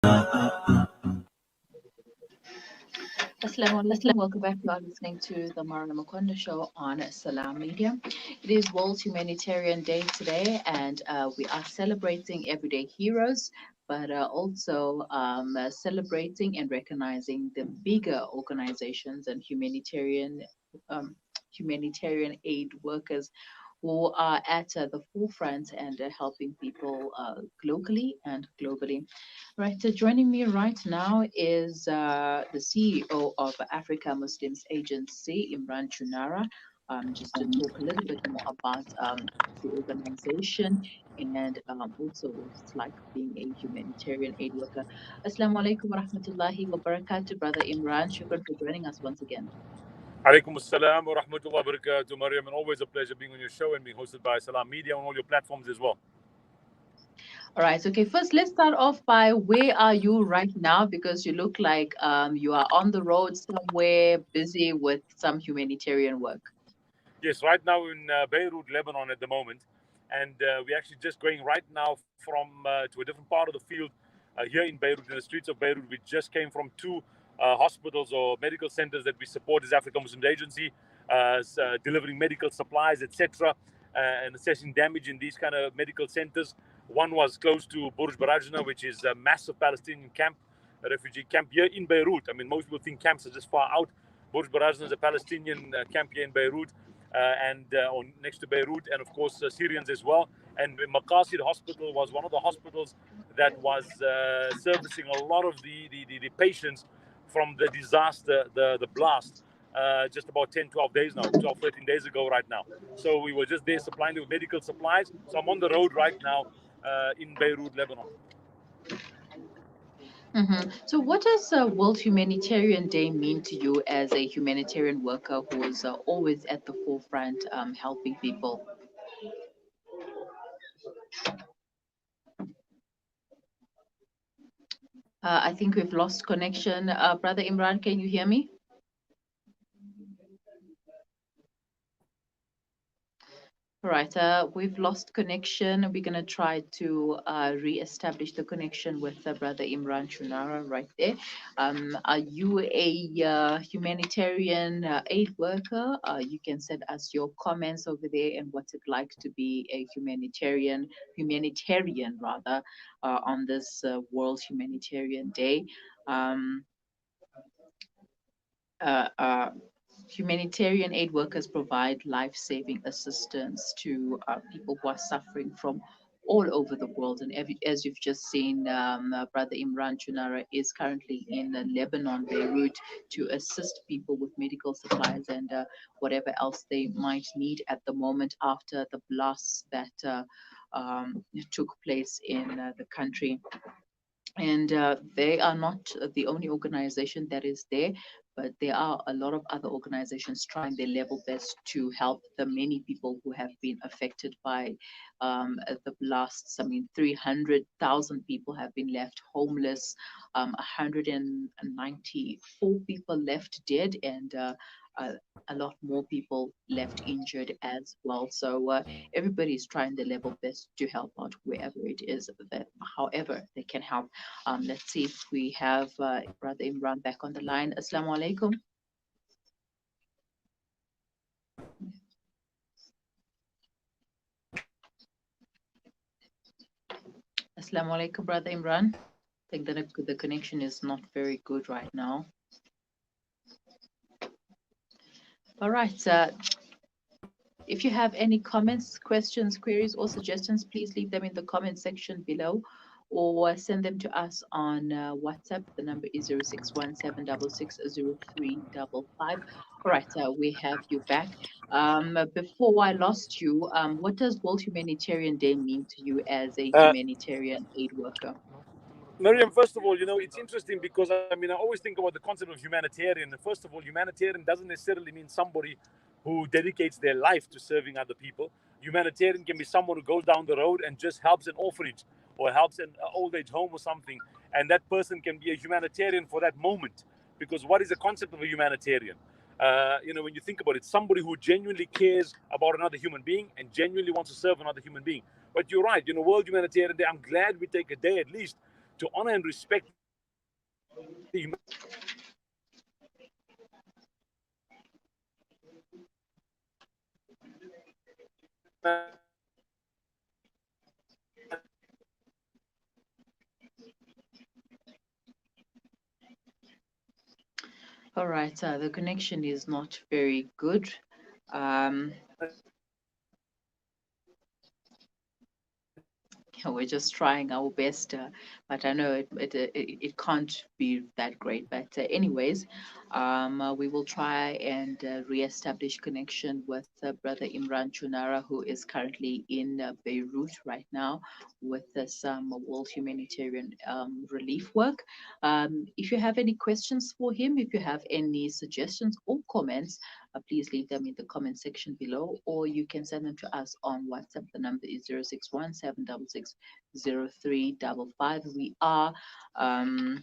Assalamu alaikum. Welcome back. You are listening to the Marana Makonda show on Salam Media. It is World Humanitarian Day today, and we are celebrating everyday heroes, but also celebrating and recognizing the bigger organizations and um, humanitarian aid workers who are at the forefront and helping people locally and globally. Right, so joining me right now is the CEO of Africa Muslims Agency, Imraan Choonara, just to talk a little bit more about the organization and also what it's like being a humanitarian aid worker. Assalamu alaikum wa rahmatullahi wa barakatuh, Brother Imraan. Shukran for joining us once again. Alaikum assalam wa rahmatullahi wa barakatuh, Mariam, and always a pleasure being on your show and being hosted by Salam Media on all your platforms as well. All right. Okay. First, let's start off by where are you right now? Because you look like you are on the road somewhere, busy with some humanitarian work. Yes, right now in Beirut, Lebanon at the moment, and we're actually just going right now from to a different part of the field here in Beirut, in the streets of Beirut. We just came from two hospitals or medical centers that we support as Africa Muslims Agency, delivering medical supplies, etc., and assessing damage in these kind of medical centers. One was close to Burj Barajna, which is a massive Palestinian camp, a refugee camp here in Beirut. I mean, most people think camps are just far out. Burj Barajna is a Palestinian camp here in Beirut. And next to Beirut, and of course Syrians as well. And Maqasid Hospital was one of the hospitals that was servicing a lot of the patients from the disaster, the blast, just about 10, 12 days now, 12, 13 days ago right now. So we were just there supplying them with medical supplies. So I'm on the road right now in Beirut, Lebanon. So, what does World Humanitarian Day mean to you as a humanitarian worker who is always at the forefront helping people? I think we've lost connection. Brother Imraan, can you hear me? All right, we've lost connection. We're going to try to re-establish the connection with Brother Imraan Choonara right there. Are you a humanitarian aid worker? You can send us your comments over there and what's it like to be a humanitarian rather, on this World Humanitarian Day. Um, uh, uh, Humanitarian aid workers provide life-saving assistance to people who are suffering from all over the world. And as you've just seen, Brother Imraan Choonara is currently in Lebanon, Beirut, to assist people with medical supplies and whatever else they might need at the moment after the blasts that took place in the country. And they are not the only organization that is there, but there are a lot of other organizations trying their level best to help the many people who have been affected by the blasts. I mean, 300,000 people have been left homeless, 194 people left dead, and uh, a lot more people left injured as well. So everybody is trying their level best to help out wherever it is that, however they can help. Let's see if we have Brother Imraan back on the line. Assalamu alaikum. Assalamu alaikum, Brother Imraan. I think that the connection is not very good right now. All right. If you have any comments, questions, queries, or suggestions, please leave them in the comment section below or send them to us on WhatsApp. The number is 0617660355. All right, we have you back. Before I lost you, what does World Humanitarian Day mean to you as a humanitarian aid worker? Miriam, first of all, it's interesting because I always think about the concept of humanitarian. And first of all, humanitarian doesn't necessarily mean somebody who dedicates their life to serving other people. Humanitarian can be someone who goes down the road and just helps an orphanage or helps an old age home or something. And that person can be a humanitarian for that moment. Because what is the concept of a humanitarian? When you think about it, somebody who genuinely cares about another human being and genuinely wants to serve another human being. But you're right, World Humanitarian Day, I'm glad we take a day at least to honor and respect the humanitarian All right, the connection is not very good. Um, we're just trying our best, but I know it can't be that great. But anyways, we will try and reestablish connection with Brother Imraan Choonara, who is currently in Beirut right now with some World Humanitarian relief work. If you have any questions for him, if you have any suggestions or comments, please leave them in the comment section below, or you can send them to us on WhatsApp. The number is 061 766 0355. Um,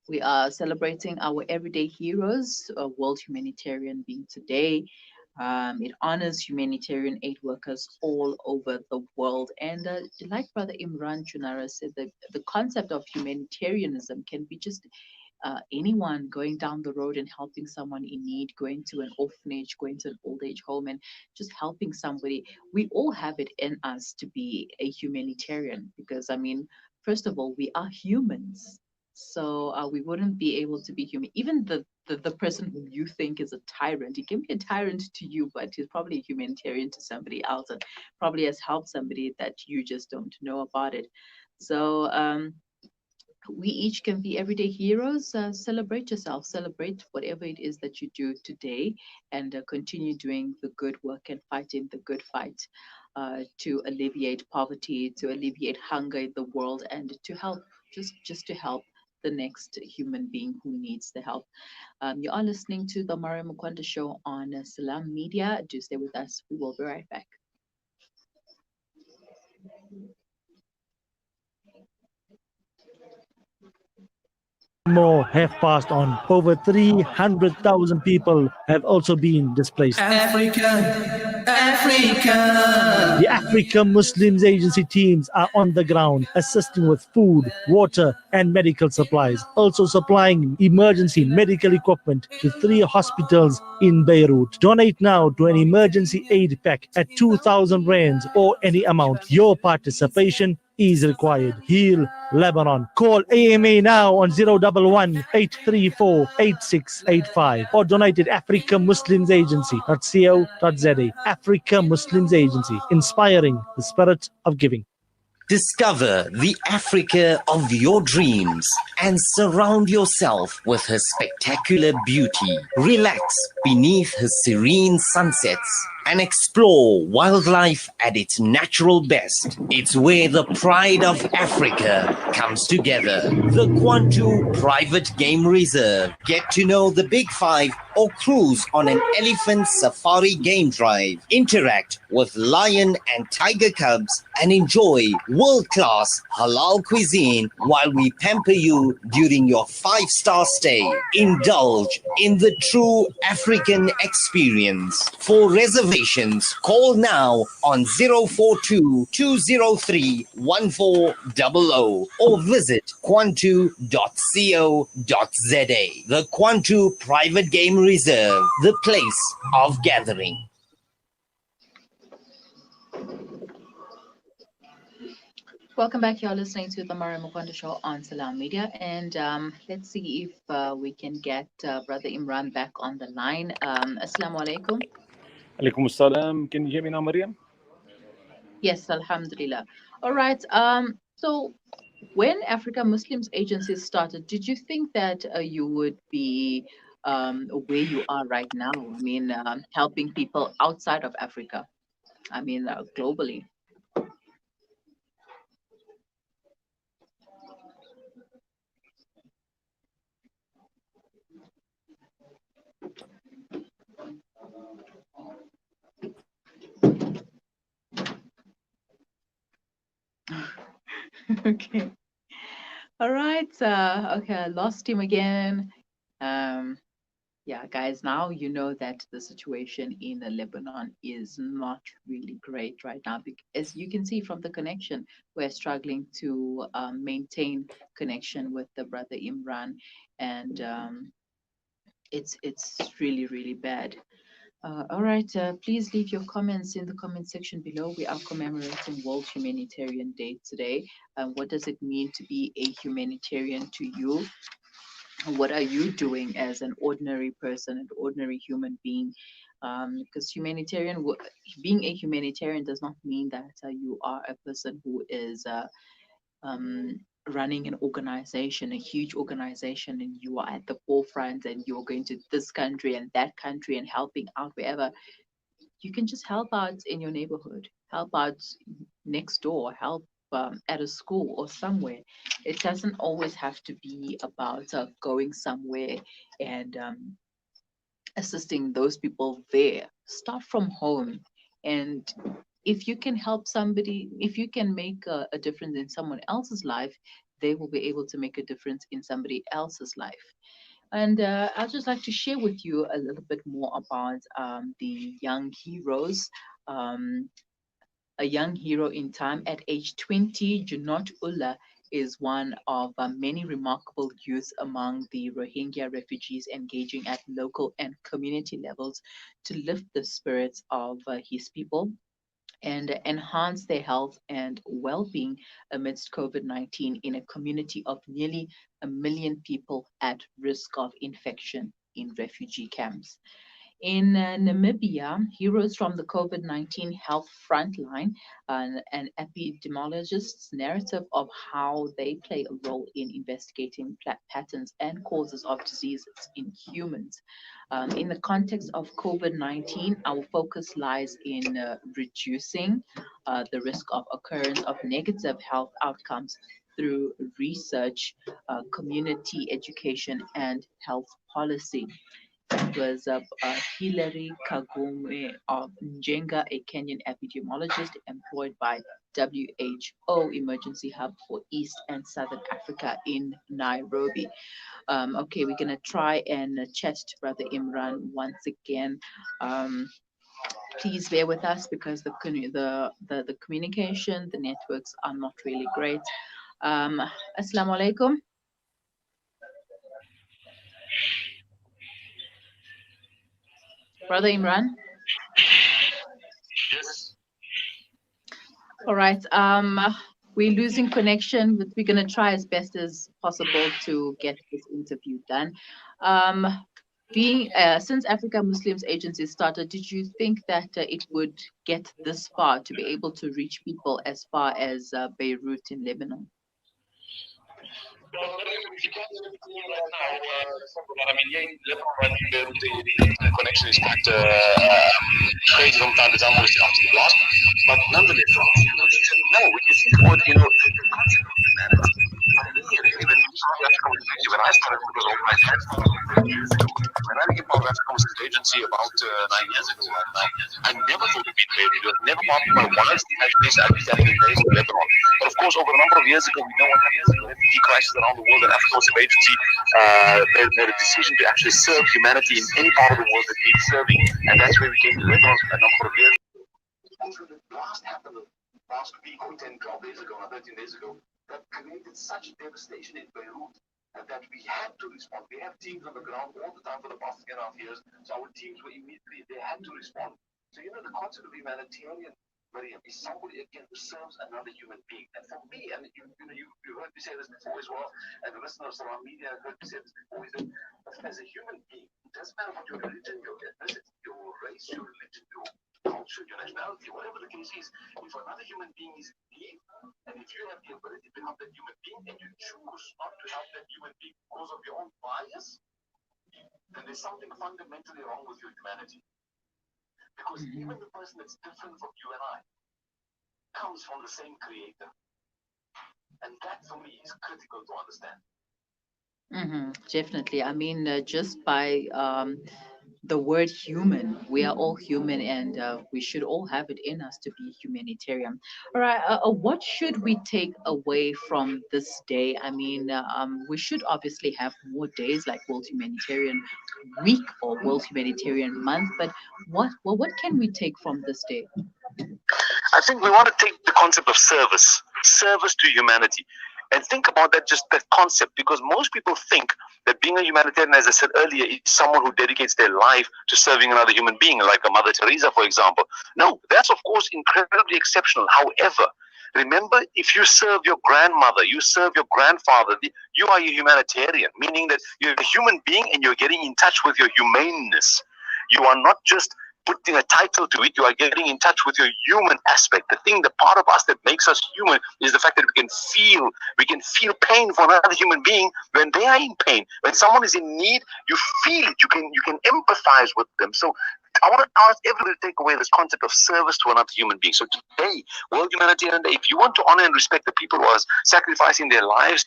we are celebrating our everyday heroes, World Humanitarian being today. It honors humanitarian aid workers all over the world. And like Brother Imraan Choonara said, the concept of humanitarianism can be just anyone going down the road and helping someone in need, going to an orphanage, going to an old age home, and just helping somebody. We all have it in us to be a humanitarian because, I mean, first of all, we are humans. So we wouldn't be able to be human. Even the person whom you think is a tyrant, he can be a tyrant to you, but he's probably a humanitarian to somebody else and probably has helped somebody that you just don't know about it. So we each can be everyday heroes. Celebrate yourself, celebrate whatever it is that you do today, and continue doing the good work and fighting the good fight to alleviate poverty, to alleviate hunger in the world, and to help, just to help the next human being who needs the help. You are listening to the Mariam Mukwanda Show on Salam Media. Do stay with us. We will be right back. More have passed on. Over 300,000 people have also been displaced. Africa, Africa. The Africa Muslims Agency teams are on the ground assisting with food, water, and medical supplies, also supplying emergency medical equipment to 3 hospitals in Beirut. Donate now to an emergency aid pack at 2,000 rands or any amount. Your participation is required. Heal Lebanon. Call AMA now on 011 834 8685 or donate at Africa Muslims Agency.co.za. Africa Muslims Agency, inspiring the spirit of giving. Discover the Africa of your dreams and surround yourself with her spectacular beauty. Relax beneath her serene sunsets and explore wildlife at its natural best. It's where the pride of Africa comes together. The Kwantu Private Game Reserve. Get to know the Big Five or cruise on an elephant safari game drive. Interact with lion and tiger cubs and enjoy world-class halal cuisine while we pamper you during your 5-star stay. Indulge in the true African experience. For reservations, call now on 042 203 1400 or visit kwantu.co.za. The Kwantu Private Game Reserve, the place of gathering. Welcome back. You're listening to the Mariam Mukwanda Show on Salam Media. And let's see if we can get Brother Imraan back on the line. Assalamu alaikum. Alaikum assalam. Can you hear me now, Mariam? Yes, Alhamdulillah. All right. So when Africa Muslims Agency started, did you think that you would be where you are right now? I mean, helping people outside of Africa. I mean, globally. Okay. All right. Okay, I lost him again. Um, Yeah, guys, now you know that the situation in Lebanon is not really great right now. As you can see from the connection, we're struggling to maintain connection with the brother Imran, and it's really really bad. All right, please leave your comments in the comment section below. We are commemorating World Humanitarian Day today. What does it mean to be a humanitarian to you? What are you doing as an ordinary person, an ordinary human being? Because being a humanitarian does not mean that you are a person who is um, running an organization, a huge organization, and you are at the forefront and you're going to this country and that country and helping out wherever. You can just help out in your neighborhood, help out next door, help at a school or somewhere. It doesn't always have to be about going somewhere and assisting those people there. Start from home. And if you can help somebody, if you can make a difference in someone else's life, they will be able to make a difference in somebody else's life. And I'd just like to share with you a little bit more about the young heroes. Um, a young hero in time at age 20, Junot Ullah is one of many remarkable youths among the Rohingya refugees engaging at local and community levels to lift the spirits of his people and enhance their health and well being amidst COVID 19 in a community of nearly 1 million people at risk of infection in refugee camps. In Namibia, heroes from the COVID 19 health frontline, an epidemiologist's narrative of how they play a role in investigating patterns and causes of diseases in humans. In the context of COVID 19, our focus lies in reducing the risk of occurrence of negative health outcomes through research, community education, and health policy. It was Hilary Kagume of Njenga, a Kenyan epidemiologist employed by WHO Emergency Hub for East and Southern Africa in Nairobi. Okay, we're gonna try and chat to Brother Imran once again. Please bear with us because the communication, the networks are not really great. Assalamu alaikum, Brother Imran. Yes. All right. We're losing connection, but we're gonna try as best as possible to get this interview done. Um, being since Africa Muslims Agency started, did you think that it would get this far to be able to reach people as far as Beirut in Lebanon? Well, if you can't do anything right now, but I mean, yeah, in Lebanon, right, the internet connection is quite crazy from time to time when it comes to the blast. But nonetheless, no, we can see what, the concept of humanity. Even South Africa was agency, when I started, it was organized years ago. When I became part of Africa Muslims Agency about 9 years ago right now, I never thought it'd be Beirut. It was never part of my wildest imagination at least having been based in Lebanon. But of course, over a number of years ago, we know what happens in the refugee crisis around the world, and Africa Muslim Agency made a decision to actually serve humanity in any part of the world that needs serving, and that's where we came to Lebanon a number of years. The blast happened last week or 10, 12 days ago, or 13 days ago, that created such devastation in Beirut that we had to respond. We have teams on the ground all the time for the past 3.5 years, so our teams were immediately, they had to respond. So, the concept of humanitarian, Maryam, is somebody again who serves another human being. And for me, and you heard me say this before as well, and the listeners around media have heard me say this before, is that as a human being, it doesn't matter what your religion, your ethnicity, your race, your religion, your culture, your nationality, whatever the case is, if another human being is in need, and if you have the ability to help that human being, and you choose not to help that human being because of your own bias, then there's something fundamentally wrong with your humanity. Because even the person that's different from you and I comes from the same creator. And that for me is critical to understand. Definitely. I mean, just by the word human. We are all human, and we should all have it in us to be humanitarian. All right, what should we take away from this day? I mean, we should obviously have more days like World Humanitarian Week or World Humanitarian Month, but what can we take from this day? I think we want to take the concept of service, service to humanity, and think about that, just that concept, because most people think that being a humanitarian, as I said earlier, is someone who dedicates their life to serving another human being, like a Mother Teresa, for example. No, that's of course incredibly exceptional. However, remember, if you serve your grandmother, you serve your grandfather, you are a humanitarian, meaning that you're a human being and you're getting in touch with your humaneness. You are not just putting a title to it, you are getting in touch with your human aspect. The thing, the part of us that makes us human is the fact that we can feel pain for another human being when they are in pain. When someone is in need, you feel it, you can empathize with them. So I want to ask everybody to take away this concept of service to another human being. So today, World Humanitarian Day, if you want to honor and respect the people who are sacrificing their lives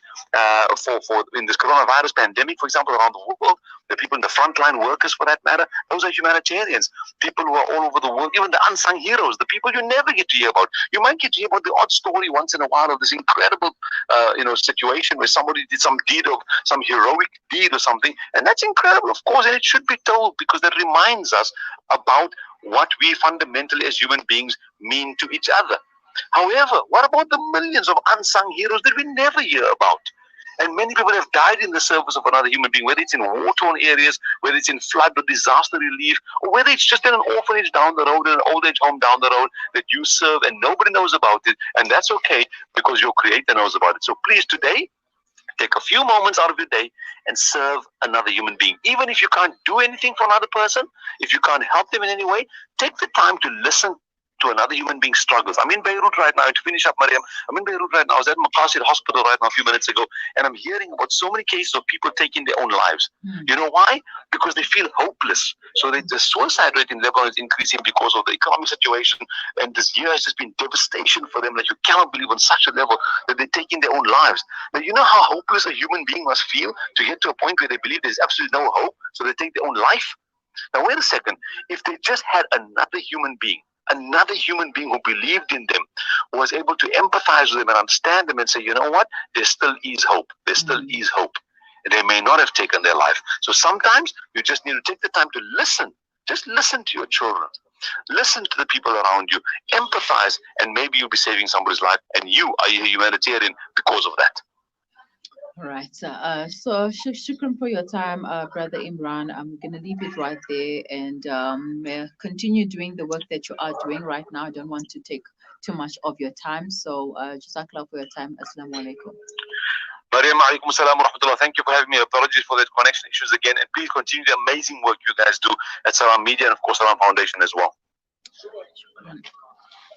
for in this coronavirus pandemic, for example, around the world, the people in the frontline workers, for that matter, those are humanitarians. People who are all over the world, even the unsung heroes, the people you never get to hear about. You might get to hear about the odd story once in a while of this incredible, situation where somebody did some deed of some heroic deed or something, and that's incredible, of course, and it should be told because that reminds us about what we fundamentally as human beings mean to each other. However, what about the millions of unsung heroes that we never hear about? And many people have died in the service of another human being, whether it's in war-torn areas, whether it's in flood or disaster relief, or whether it's just in an orphanage down the road, in an old age home down the road that you serve and nobody knows about it. And that's okay because your Creator knows about it. So please, today, take a few moments out of your day and serve another human being. Even if you can't do anything for another person, if you can't help them in any way, take the time to listen to another human being's struggles. I'm in Beirut right now. To finish up, Mariam, I'm in Beirut right now. I was at Maqasid Hospital right now a few minutes ago, and I'm hearing about so many cases of people taking their own lives. You know why? Because they feel hopeless. So the suicide rate in Lebanon is increasing because of the economic situation, and this year has just been devastation for them. Like, you cannot believe on such a level that they're taking their own lives. Now, you know how hopeless a human being must feel to get to a point where they believe there's absolutely no hope, so they take their own life? Now, wait a second. If they just had another human being who believed in them, who was able to empathize with them and understand them and say, you know what, there still is hope. There still is hope. They may not have taken their life. So sometimes you just need to take the time to listen. Just listen to your children. Listen to the people around you. Empathize, and maybe you'll be saving somebody's life, and you are a humanitarian because of that. All right. So shukran for your time, Brother Imran. I'm going to leave it right there and continue doing the work that you are doing right now. I don't want to take too much of your time. So Jazakallah for your time. Assalamu alaikum. Mariam, alaikum assalam wa rahmatullah. Thank you for having me. Apologies for the connection issues again. And please continue the amazing work you guys do at Salam Media and, of course, Salam Foundation as well.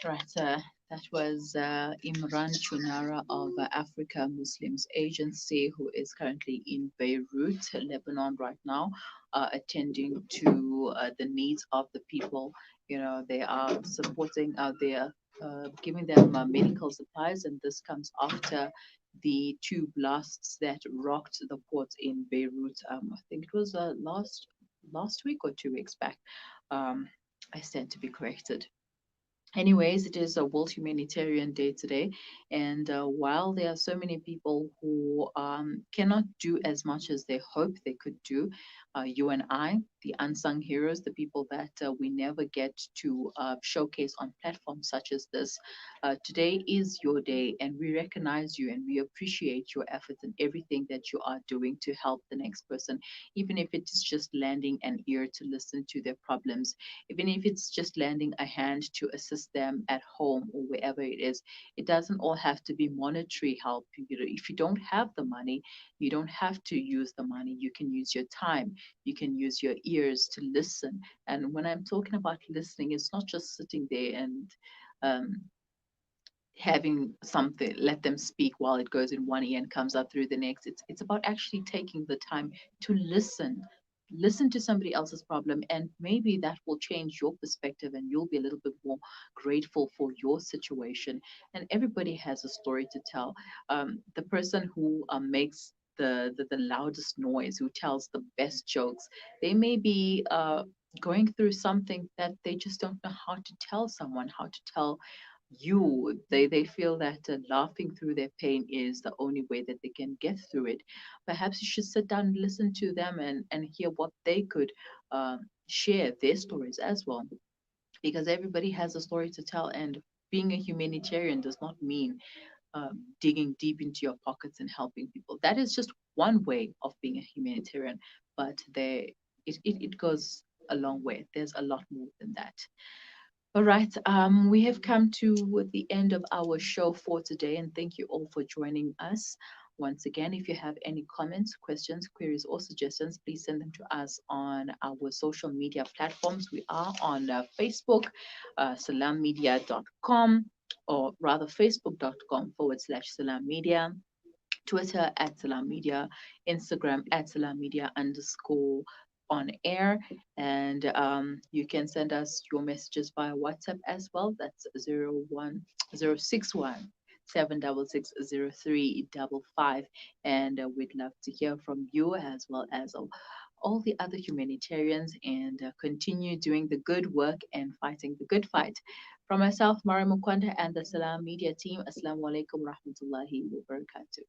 Right. That was Imraan Choonara of Africa Muslims Agency, who is currently in Beirut, Lebanon, right now, attending to the needs of the people. You know, they are supporting, they are giving them medical supplies, and this comes after the two blasts that rocked the port in Beirut. I think it was last week or 2 weeks back. I stand to be corrected. Anyways, it is a World Humanitarian Day today, and while there are so many people who cannot do as much as they hope they could do, you and I, the unsung heroes, the people that we never get to showcase on platforms such as this, today is your day, and we recognize you and we appreciate your efforts and everything that you are doing to help the next person, even if it is just lending an ear to listen to their problems, even if it's just lending a hand to assist them at home or wherever it is. It doesn't all have to be monetary help. You know, if you don't have the money, you don't have to use the money. You can use your time. You can use your ears to listen. And when I'm talking about listening, it's not just sitting there and having something, let them speak while it goes in one ear and comes out through the next. It's about actually taking the time to listen to somebody else's problem, and maybe that will change your perspective and you'll be a little bit more grateful for your situation. And everybody has a story to tell. The person who makes the loudest noise, who tells the best jokes. They may be going through something that they just don't know how to tell someone, how to tell you. They feel that laughing through their pain is the only way that they can get through it. Perhaps you should sit down and listen to them, and hear what they could share their stories as well, because everybody has a story to tell. And being a humanitarian does not mean digging deep into your pockets and helping people. That is just one way of being a humanitarian, but it goes a long way. There's a lot more than that. All right, we have come to the end of our show for today, and thank you all for joining us. Once again, if you have any comments, questions, queries, or suggestions, please send them to us on our social media platforms. We are on Facebook, salammedia.com, or rather facebook.com/salammedia, Twitter @salammedia, Instagram @salammedia underscore on air. And you can send us your messages via WhatsApp as well. That's 01061 766 0355. And we'd love to hear from you, as well as all the other humanitarians, and continue doing the good work and fighting the good fight. From myself, Mara Mukwanda, and the Salam Media team, Assalamu alaikum rahmatullahi wa barakatuh.